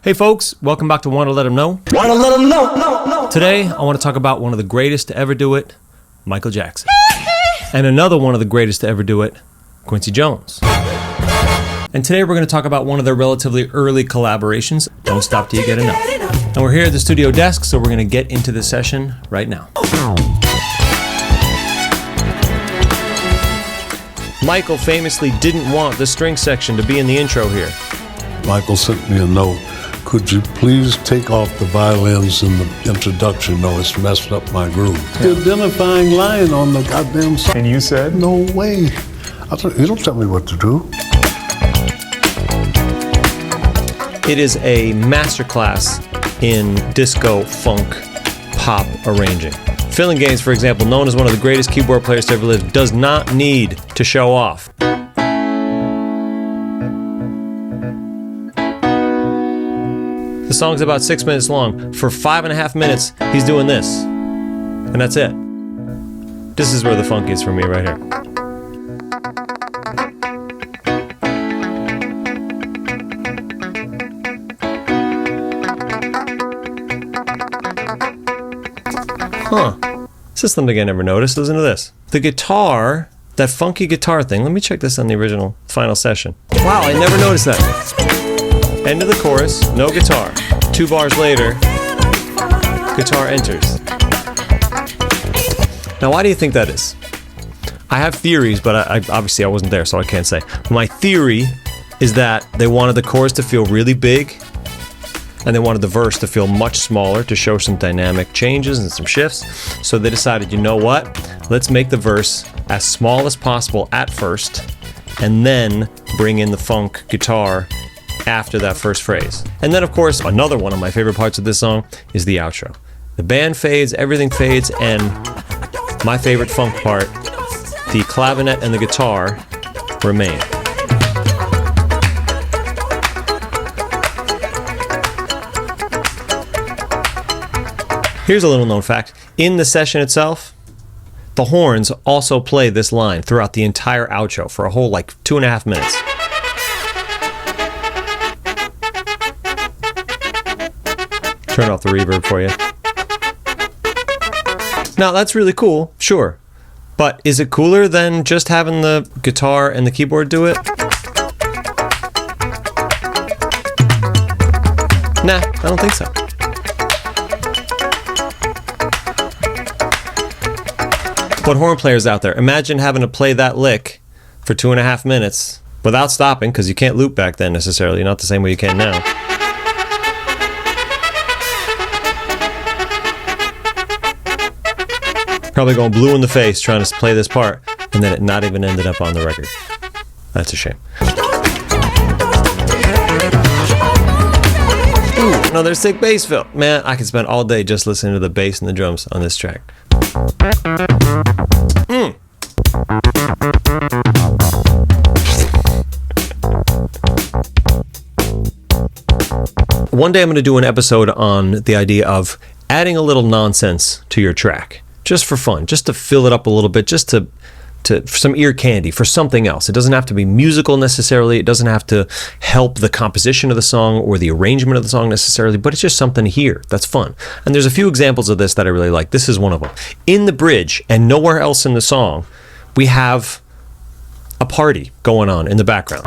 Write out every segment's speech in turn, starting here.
Hey folks, welcome back to Wanna Let 'Em Know. Wanna let 'em know, no. Today, I want to talk about one of the greatest to ever do it, Michael Jackson. And another one of the greatest to ever do it, Quincy Jones. And today we're going to talk about one of their relatively early collaborations, Don't Stop Till You Get Enough. And we're here at the studio desk, so we're going to get into the session right now. Michael famously didn't want the string section to be in the intro here. Michael sent me a note. Could you please take off the violins in the introduction? No, it's messed up my groove. The identifying line on the goddamn song. And you said? No way. You don't tell me what to do. It is a masterclass in disco, funk, pop arranging. Phil Gaines, for example, known as one of the greatest keyboard players to ever live, does not need to show off. The song's about 6 minutes long. For 5.5 minutes, he's doing this. And that's it. This is where the funk is for me right here. Huh. This is something I never noticed. Listen to this. The guitar, that funky guitar thing. Let me check this on the original final session. Wow, I never noticed that. End of the chorus, no guitar. 2 bars later, guitar enters. Now, why do you think that is? I have theories, but I obviously I wasn't there, so I can't say. My theory is that they wanted the chorus to feel really big, and they wanted the verse to feel much smaller to show some dynamic changes and some shifts. So they decided, you know what? Let's make the verse as small as possible at first, and then bring in the funk guitar after that first phrase. And then, of course, another one of my favorite parts of this song is the outro. The band fades, everything fades, and my favorite funk part, the clavinet and the guitar remain. Here's a little known fact. In the session itself, the horns also play this line throughout the entire outro for a whole 2.5 minutes. Turn off the reverb for you. Now, that's really cool, sure. But is it cooler than just having the guitar and the keyboard do it? Nah, I don't think so. But horn players out there, imagine having to play that lick for 2.5 minutes without stopping, because you can't loop back then necessarily, not the same way you can now. Probably going blue in the face trying to play this part, and then it not even ended up on the record. That's a shame. Ooh, another sick bass fill. Man, I could spend all day just listening to the bass and the drums on this track. One day I'm going to do an episode on the idea of adding a little nonsense to your track. Just for fun, just to fill it up a little bit, just to for some ear candy, for something else. It doesn't have to be musical necessarily. It doesn't have to help the composition of the song or the arrangement of the song necessarily, but it's just something to hear that's fun. And there's a few examples of this that I really like. This is one of them. In the bridge and nowhere else in the song, we have a party going on in the background.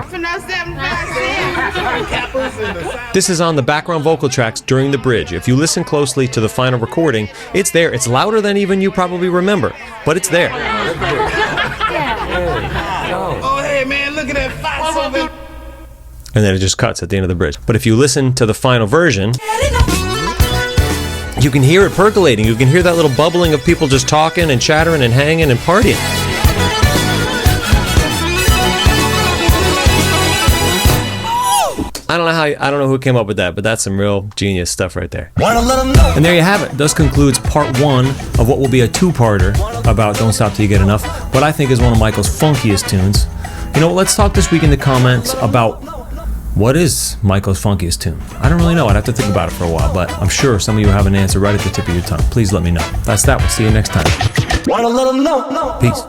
This is on the background vocal tracks during the bridge. If you listen closely to the final recording, it's there. It's louder than even you probably remember, but it's there. Oh, hey, man, look at that fight. And then it just cuts at the end of the bridge. But if you listen to the final version, you can hear it percolating. You can hear that little bubbling of people just talking and chattering and hanging and partying. I don't know who came up with that, but that's some real genius stuff right there. And there you have it. This concludes part 1 of what will be a 2-parter about Don't Stop Till You Get Enough, what I think is one of Michael's funkiest tunes. You know, let's talk this week in the comments about what is Michael's funkiest tune. I don't really know. I'd have to think about it for a while, but I'm sure some of you have an answer right at the tip of your tongue. Please let me know. That's that. We'll see you next time. Peace.